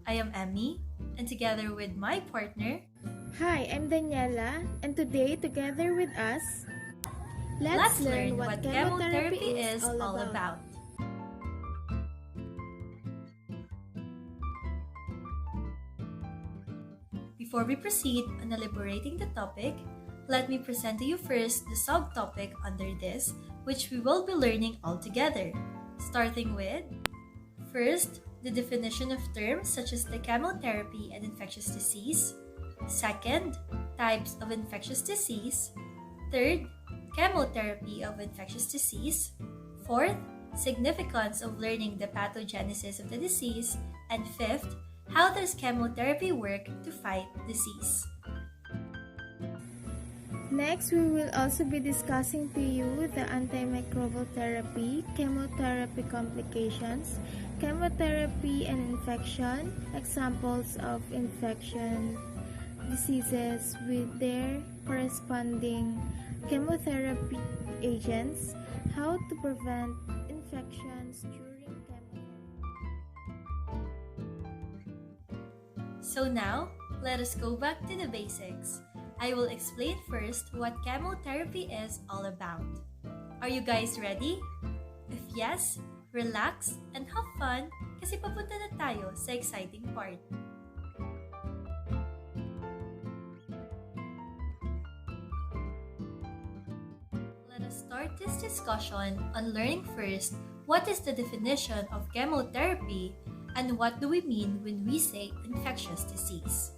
I am Emee, and together with my partner, Hi, I'm Daniella, and today, together with us, let's let's learn learn what what chemotherapy chemotherapy is is all all about. about. Before we proceed on elaborating the topic, let me present to you first the subtopic under this, which we will be learning all together, starting with first, the definition of terms such as the chemotherapy and infectious disease. Second, types of infectious disease. Third, chemotherapy of infectious disease. Fourth, significance of learning the pathogenesis of the disease. And fifth, how does chemotherapy work to fight disease? Next, we will also be discussing to you the antimicrobial therapy, chemotherapy complications, chemotherapy and infection, examples of infection diseases with their corresponding chemotherapy agents, how to prevent infections during chemotherapy. So now, let us go back to the basics. I will explain first what chemotherapy is all about. Are you guys ready? If yes, relax and have fun kasi papunta na tayo sa exciting part. Let us start this discussion on learning first what is the definition of chemotherapy and what do we mean when we say infectious disease.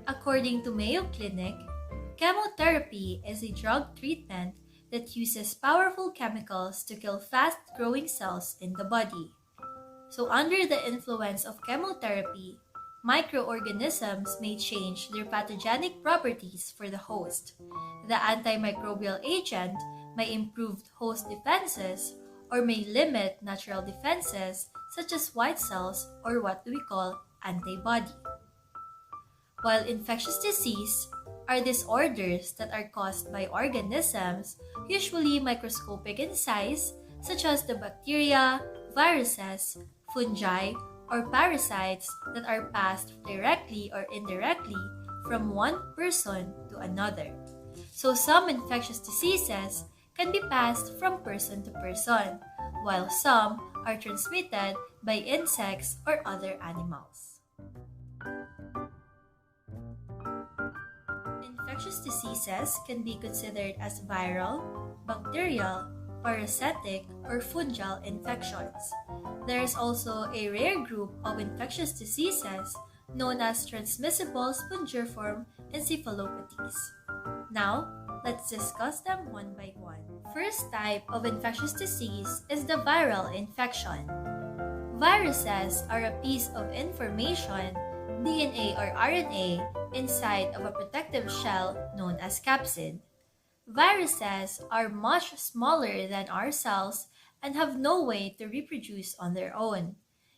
According to Mayo Clinic, chemotherapy is a drug treatment that uses powerful chemicals to kill fast-growing cells in the body. So under the influence of chemotherapy, microorganisms may change their pathogenic properties for the host. The antimicrobial agent may improve host defenses or may limit natural defenses such as white cells or what we call antibody. While infectious disease are disorders that are caused by organisms, usually microscopic in size, such as the bacteria, viruses, fungi, or parasites that are passed directly or indirectly from one person to another. So some infectious diseases can be passed from person to person, while some are transmitted by insects or other animals. Infectious diseases can be considered as viral, bacterial, parasitic, or fungal infections. There is also a rare group of infectious diseases known as transmissible spongiform encephalopathies. Now, let's discuss them one by one. First type of infectious disease is the viral infection. Viruses are a piece of information, DNA or RNA, inside of a protective shell known as capsid. Viruses are much smaller than our cells and have no way to reproduce on their own.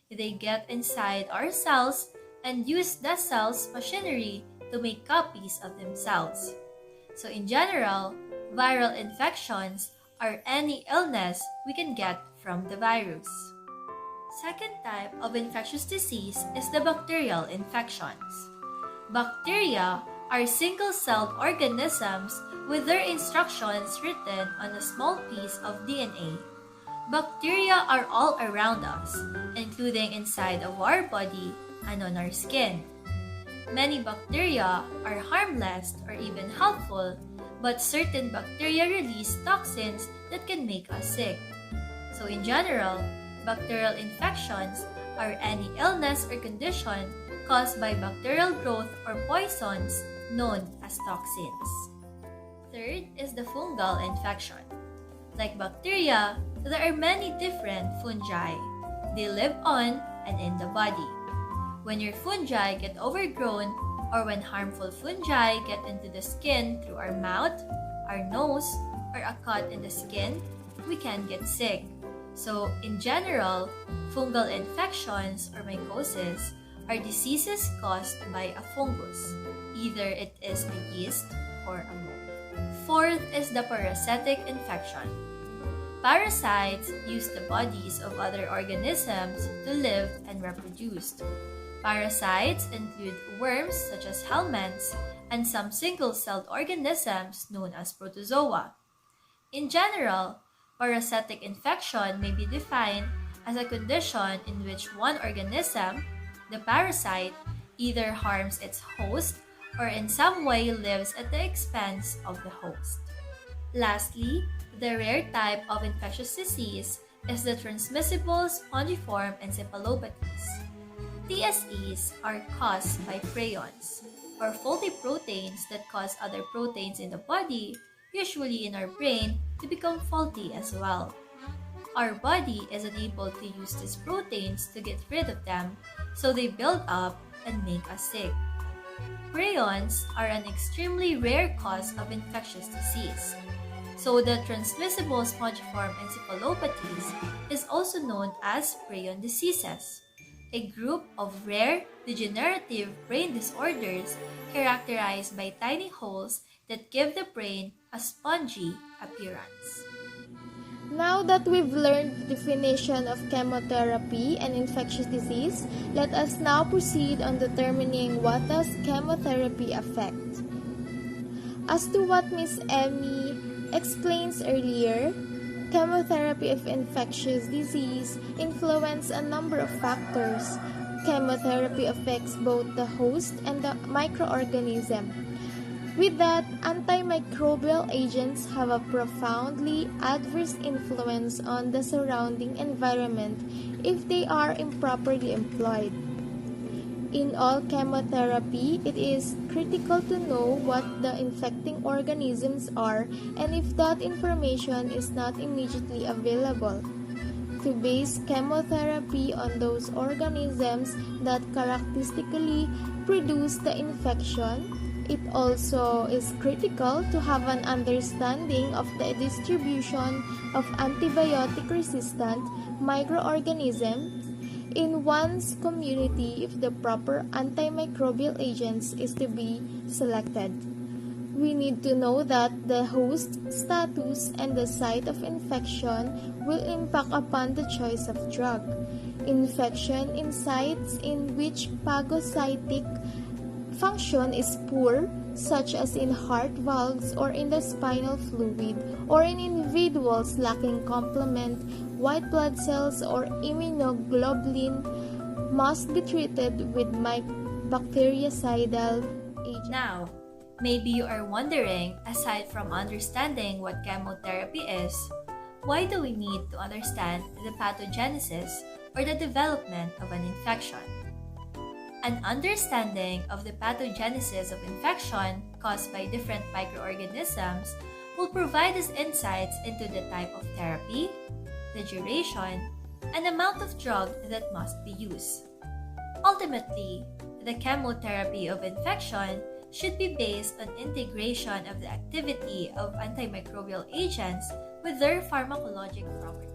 They get inside our cells and use the cell's machinery to make copies of themselves. So in general, viral infections are any illness we can get from the virus. Second type of infectious disease is the bacterial infections. Bacteria are single-celled organisms with their instructions written on a small piece of DNA. Bacteria are all around us, including inside of our body and on our skin. Many bacteria are harmless or even helpful, but certain bacteria release toxins that can make us sick. So in general, bacterial infections are any illness or condition caused by bacterial growth or poisons known as toxins. Third is the fungal infection. Like bacteria, there are many different fungi. They live on and in the body. When your fungi get overgrown or when harmful fungi get into the skin through our mouth, our nose, or a cut in the skin, we can get sick. So, in general, fungal infections or mycosis are diseases caused by a fungus. Either it is a yeast or a mold. Fourth is the parasitic infection. Parasites use the bodies of other organisms to live and reproduce. Parasites include worms such as helminths and some single-celled organisms known as protozoa. In general, parasitic infection may be defined as a condition in which one organism, the parasite, either harms its host or in some way lives at the expense of the host. Lastly, the rare type of infectious disease is the transmissible spongiform encephalopathies. TSEs are caused by prions, or faulty proteins that cause other proteins in the body, usually in our brain, to become faulty as well. Our body is unable to use these proteins to get rid of them, so they build up and make us sick. Prions are an extremely rare cause of infectious disease. So the transmissible spongiform encephalopathies is also known as prion diseases, a group of rare degenerative brain disorders characterized by tiny holes that give the brain a spongy appearance. Now that we've learned the definition of chemotherapy and infectious disease, let us now proceed on determining what does chemotherapy affect. As to what Miss Emee explains earlier, chemotherapy of infectious disease influence a number of factors. Chemotherapy affects both the host and the microorganism. With that, antimicrobial agents have a profoundly adverse influence on the surrounding environment if they are improperly employed. In all chemotherapy, it is critical to know what the infecting organisms are and if that information is not immediately available. To base chemotherapy on those organisms that characteristically produce the infection, it also is critical to have an understanding of the distribution of antibiotic-resistant microorganisms in one's community if the proper antimicrobial agents is to be selected. We need to know that the host status and the site of infection will impact upon the choice of drug. Infection in sites in which phagocytic function is poor, such as in heart valves or in the spinal fluid, or in individuals lacking complement, white blood cells, or immunoglobulin, must be treated with bactericidal agents. Now, maybe you are wondering, aside from understanding what chemotherapy is, why do we need to understand the pathogenesis or the development of an infection? An understanding of the pathogenesis of infection caused by different microorganisms will provide us insights into the type of therapy, the duration, and amount of drug that must be used. Ultimately, the chemotherapy of infection should be based on integration of the activity of antimicrobial agents with their pharmacologic properties.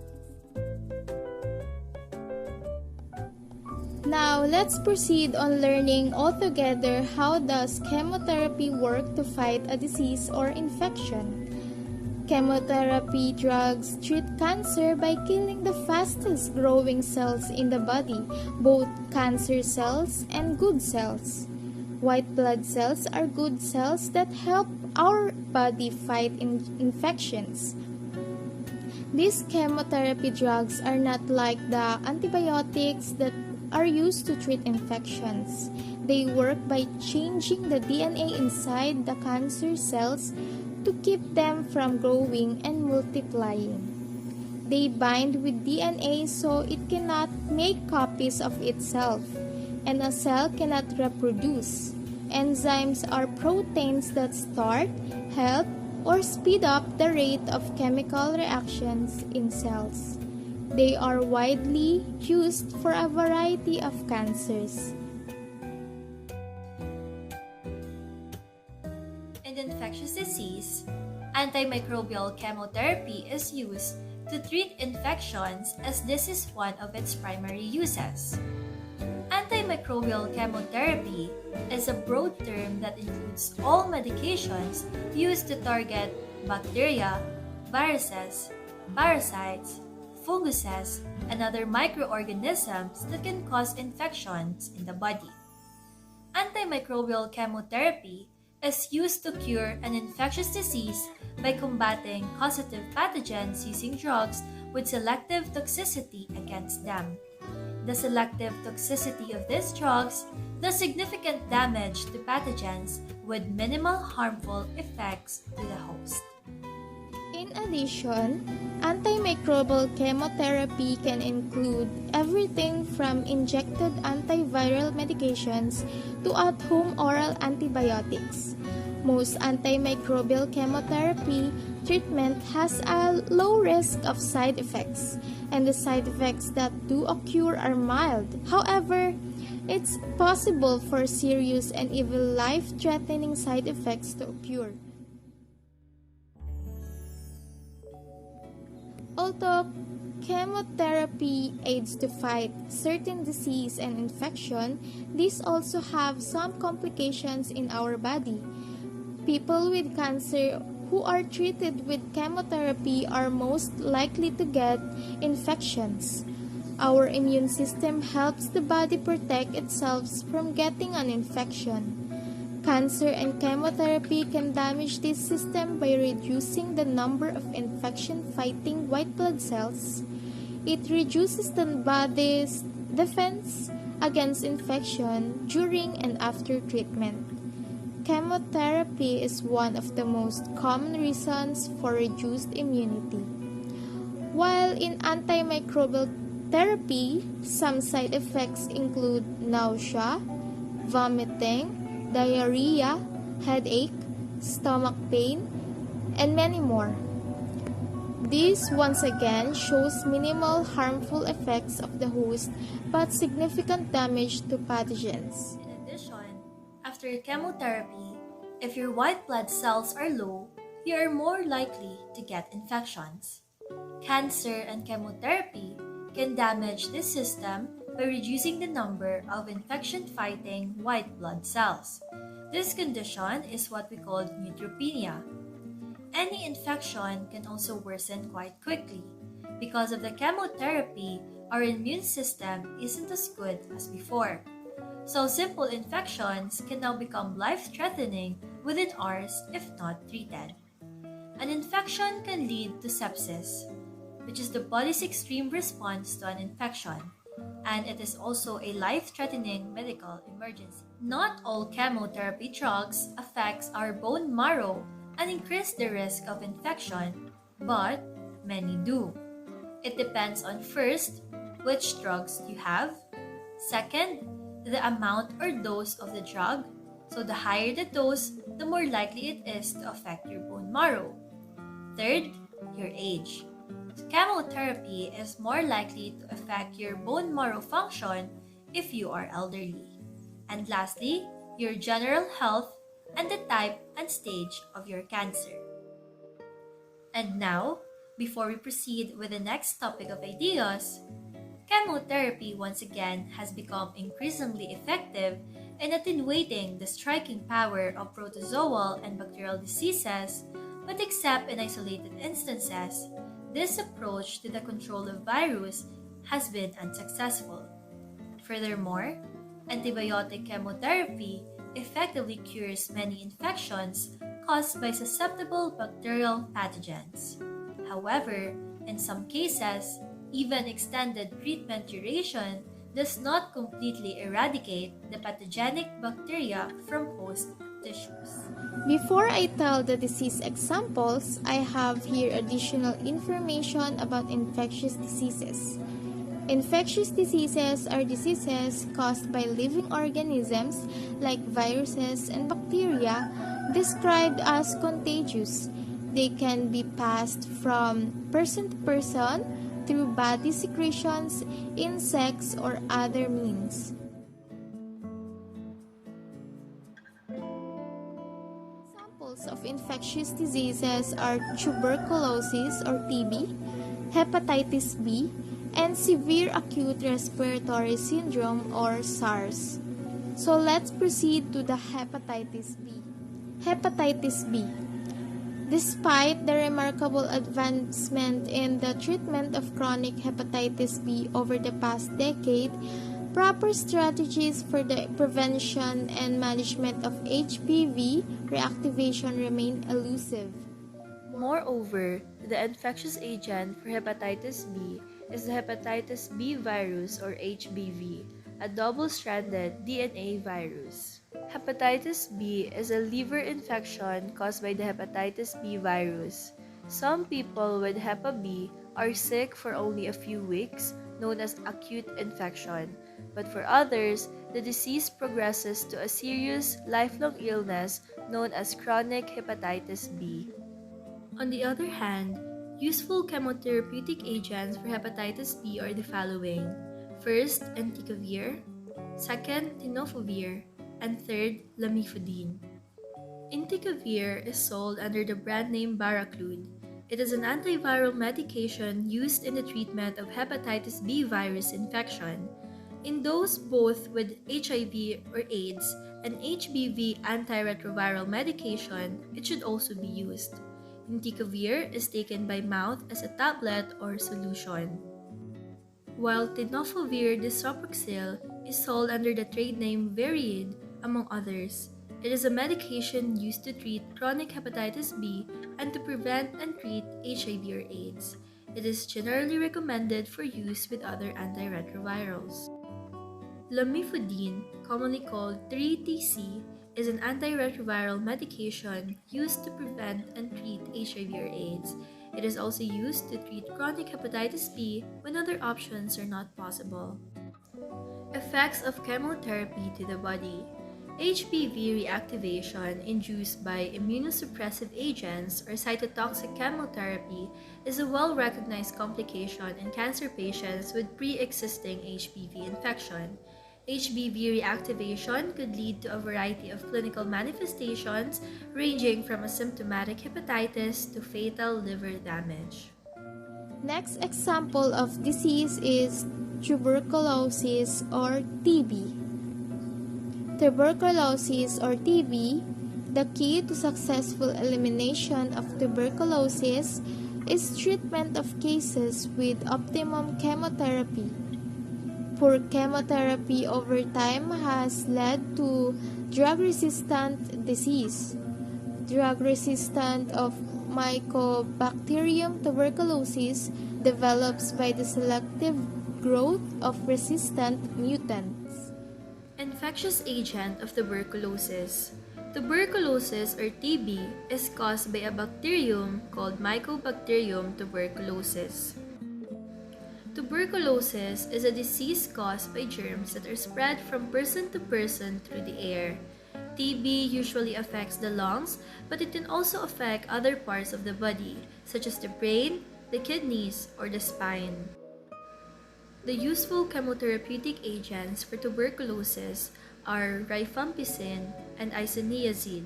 Now, let's proceed on learning altogether how does chemotherapy work to fight a disease or infection. Chemotherapy drugs treat cancer by killing the fastest growing cells in the body, both cancer cells and good cells. White blood cells are good cells that help our body fight infections. These chemotherapy drugs are not like the antibiotics that are used to treat infections. They work by changing the DNA inside the cancer cells to keep them from growing and multiplying. They bind with DNA so it cannot make copies of itself, and a cell cannot reproduce. Enzymes are proteins that start, help, or speed up the rate of chemical reactions in cells. They are widely used for a variety of cancers. In infectious disease, antimicrobial chemotherapy is used to treat infections as this is one of its primary uses. Antimicrobial chemotherapy is a broad term that includes all medications used to target bacteria, viruses, parasites, funguses, and other microorganisms that can cause infections in the body. Antimicrobial chemotherapy is used to cure an infectious disease by combating causative pathogens using drugs with selective toxicity against them. The selective toxicity of these drugs does significant damage to pathogens with minimal harmful effects to the host. In addition, antimicrobial chemotherapy can include everything from injected antiviral medications to at-home oral antibiotics. Most antimicrobial chemotherapy treatment has a low risk of side effects, and the side effects that do occur are mild. However, it's possible for serious and even life-threatening side effects to occur. Although chemotherapy aids to fight certain disease and infection, these also have some complications in our body. People with cancer who are treated with chemotherapy are most likely to get infections. Our immune system helps the body protect itself from getting an infection. Cancer and chemotherapy can damage this system by reducing the number of infection-fighting white blood cells. It reduces the body's defense against infection during and after treatment. Chemotherapy is one of the most common reasons for reduced immunity. While in antimicrobial therapy, some side effects include nausea, vomiting, diarrhea, headache, stomach pain, and many more. This once again shows minimal harmful effects of the host but significant damage to pathogens. In addition, after chemotherapy, if your white blood cells are low, you are more likely to get infections. Cancer and chemotherapy can damage this system by reducing the number of infection-fighting white blood cells. This condition is what we call neutropenia. Any infection can also worsen quite quickly. Because of the chemotherapy, our immune system isn't as good as before. So simple infections can now become life-threatening within hours if not treated. An infection can lead to sepsis, which is the body's extreme response to an infection, and it is also a life-threatening medical emergency. Not all chemotherapy drugs affects our bone marrow and increase the risk of infection, but many do. It depends on first, which drugs you have, second, the amount or dose of the drug, so the higher the dose, the more likely it is to affect your bone marrow. Third, your age. Chemotherapy is more likely to affect your bone marrow function if you are elderly. And lastly, your general health and the type and stage of your cancer. And now, before we proceed with the next topic of ideas, chemotherapy once again has become increasingly effective in attenuating the striking power of protozoal and bacterial diseases, but except in isolated instances, this approach to the control of virus has been unsuccessful. Furthermore, antibiotic chemotherapy effectively cures many infections caused by susceptible bacterial pathogens. However, in some cases, even extended treatment duration does not completely eradicate the pathogenic bacteria from host tissues. Before I tell the disease examples, I have here additional information about infectious diseases. Infectious diseases are diseases caused by living organisms like viruses and bacteria, described as contagious. They can be passed from person to person through body secretions, insects, or other means. Examples of infectious diseases are tuberculosis or TB, hepatitis B, and severe acute respiratory syndrome or SARS. So let's proceed to the hepatitis B. Hepatitis B. Despite the remarkable advancement in the treatment of chronic hepatitis B over the past decade, proper strategies for the prevention and management of HPV reactivation remain elusive. Moreover, the infectious agent for hepatitis B is the hepatitis B virus or HBV, a double-stranded DNA virus. Hepatitis B is a liver infection caused by the hepatitis B virus. Some people with Hepa B are sick for only a few weeks, known as acute infection, but for others, the disease progresses to a serious, lifelong illness known as chronic hepatitis B. On the other hand, useful chemotherapeutic agents for hepatitis B are the following. First, entecavir. Second, tenofovir. And third, lamivudine. Entecavir is sold under the brand name Baraclude. It is an antiviral medication used in the treatment of hepatitis B virus infection. In those both with HIV or AIDS and HBV antiretroviral medication, it should also be used. Entecavir is taken by mouth as a tablet or solution, while tenofovir disoproxil is sold under the trade name Varied, among others. It is a medication used to treat chronic hepatitis B and to prevent and treat HIV or AIDS. It is generally recommended for use with other antiretrovirals. Lamivudine, commonly called 3-TC, is an antiretroviral medication used to prevent and treat HIV or AIDS. It is also used to treat chronic hepatitis B when other options are not possible. Effects of chemotherapy to the body. HPV reactivation induced by immunosuppressive agents or cytotoxic chemotherapy is a well-recognized complication in cancer patients with pre-existing HPV infection. HBV reactivation could lead to a variety of clinical manifestations ranging from asymptomatic hepatitis to fatal liver damage. Next example of disease is tuberculosis or TB. Tuberculosis or TB, the key to successful elimination of tuberculosis is treatment of cases with optimum chemotherapy. Poor chemotherapy over time has led to drug-resistant disease. Drug-resistant of Mycobacterium tuberculosis develops by the selective growth of resistant mutants. Infectious agent of tuberculosis. Tuberculosis or TB is caused by a bacterium called Mycobacterium tuberculosis. Tuberculosis is a disease caused by germs that are spread from person to person through the air. TB usually affects the lungs, but it can also affect other parts of the body, such as the brain, the kidneys, or the spine. The useful chemotherapeutic agents for tuberculosis are rifampicin and isoniazid.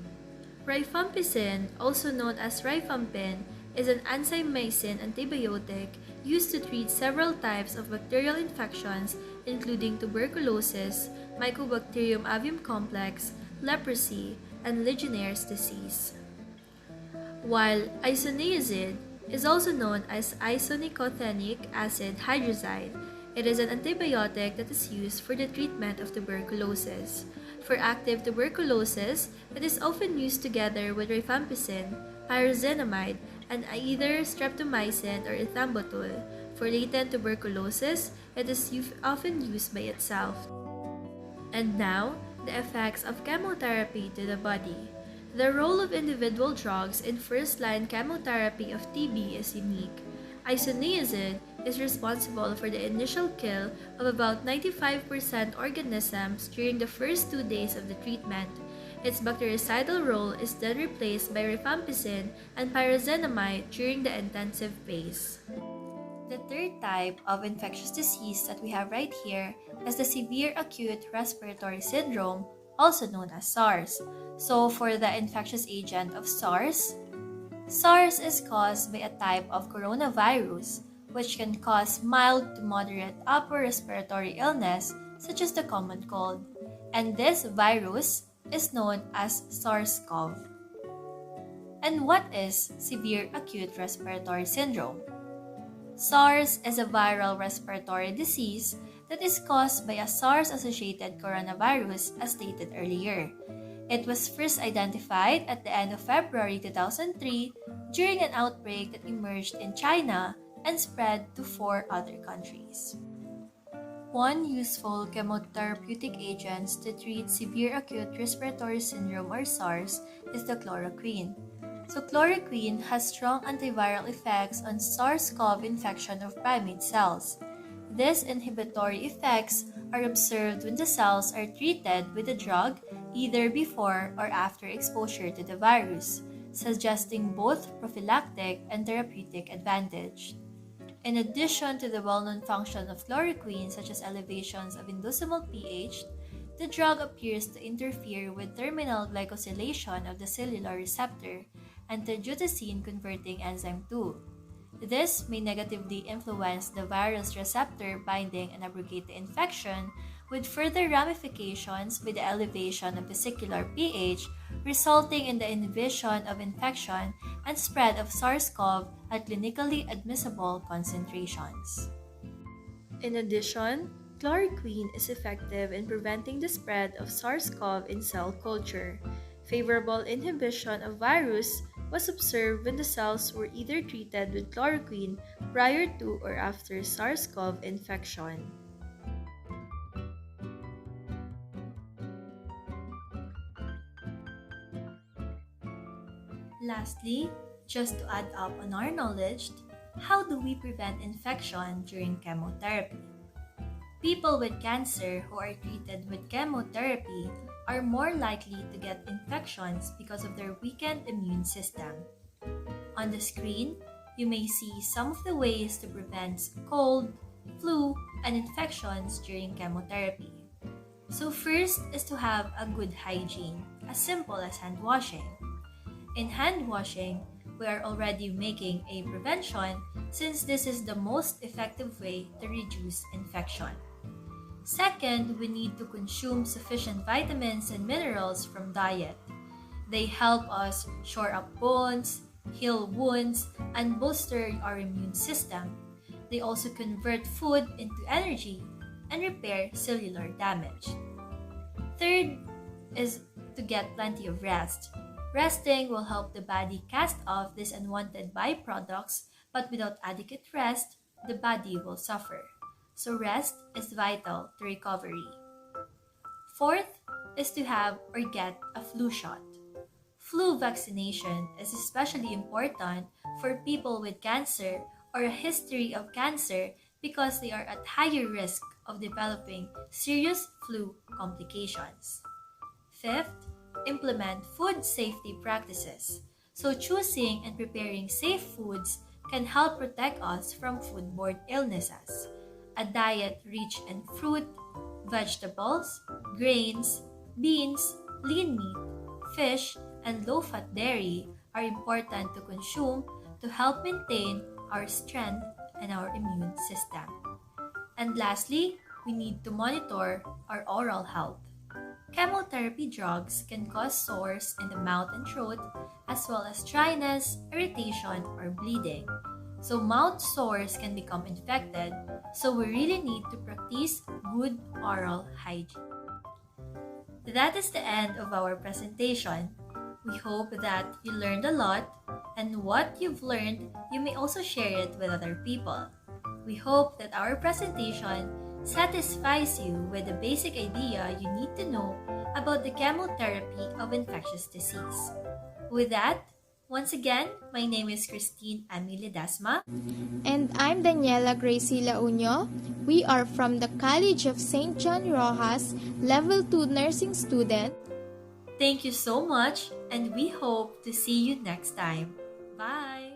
Rifampicin, also known as rifampin, is an anti-mycin antibiotic used to treat several types of bacterial infections including tuberculosis, Mycobacterium avium complex, leprosy, and Legionnaire's disease. While isoniazid is also known as isonicothenic acid hydrozide, it is an antibiotic that is used for the treatment of tuberculosis. For active tuberculosis, it is often used together with rifampicin, pyrazinamide, and either streptomycin or ethambutol. For latent tuberculosis, it is often used by itself. And now, the effects of chemotherapy to the body. The role of individual drugs in first-line chemotherapy of TB is unique. Isoniazid is responsible for the initial kill of about 95% organisms during the first 2 days of the treatment. Its bactericidal role is then replaced by rifampicin and pyrazinamide during the intensive phase. The third type of infectious disease that we have right here is the severe acute respiratory syndrome, also known as SARS. So for the infectious agent of SARS, SARS is caused by a type of coronavirus which can cause mild to moderate upper respiratory illness such as the common cold. And this virus is known as SARS-CoV. And what is severe acute respiratory syndrome? SARS is a viral respiratory disease that is caused by a SARS-associated coronavirus, as stated earlier. It was first identified at the end of February 2003 during an outbreak that emerged in China and spread to 4 other countries. One useful chemotherapeutic agent to treat severe acute respiratory syndrome or SARS is the chloroquine. So chloroquine has strong antiviral effects on SARS-CoV infection of primate cells. These inhibitory effects are observed when the cells are treated with the drug either before or after exposure to the virus, suggesting both prophylactic and therapeutic advantage. In addition to the well-known function of chloroquine, such as elevations of inducible pH, the drug appears to interfere with terminal glycosylation of the cellular receptor and the angiotensin-converting enzyme 2. This may negatively influence the virus receptor binding and abrogate the infection, with further ramifications by the elevation of vesicular pH, resulting in the inhibition of infection and spread of SARS-CoV at clinically admissible concentrations. In addition, chloroquine is effective in preventing the spread of SARS-CoV in cell culture. Favorable inhibition of virus was observed when the cells were either treated with chloroquine prior to or after SARS-CoV infection. Lastly, just to add up on our knowledge, how do we prevent infection during chemotherapy? People with cancer who are treated with chemotherapy are more likely to get infections because of their weakened immune system. On the screen, you may see some of the ways to prevent cold, flu, and infections during chemotherapy. So first is to have a good hygiene, as simple as hand washing. In hand washing, we are already making a prevention since this is the most effective way to reduce infection. Second, we need to consume sufficient vitamins and minerals from diet. They help us shore up bones, heal wounds, and bolster our immune system. They also convert food into energy and repair cellular damage. Third is to get plenty of rest. Resting will help the body cast off these unwanted byproducts, but without adequate rest, the body will suffer. So rest is vital to recovery. Fourth is to have or get a flu shot. Flu vaccination is especially important for people with cancer or a history of cancer because they are at higher risk of developing serious flu complications. Fifth, implement food safety practices. So choosing and preparing safe foods can help protect us from foodborne illnesses. A diet rich in fruit, vegetables, grains, beans, lean meat, fish, and low-fat dairy are important to consume to help maintain our strength and our immune system. And lastly, we need to monitor our oral health. Chemotherapy drugs can cause sores in the mouth and throat, as well as dryness, irritation, or bleeding. So mouth sores can become infected, so we really need to practice good oral hygiene. That is the end of our presentation. We hope that you learned a lot, and what you've learned, you may also share it with other people. We hope that our presentation satisfies you with the basic idea you need to know about the chemotherapy of infectious disease. With that, once again, my name is Kristine Emee Ledesma. And I'm Daniella Gracy Launio. We are from the College of St. John Rojas, Level 2 Nursing student. Thank you so much, and we hope to see you next time. Bye!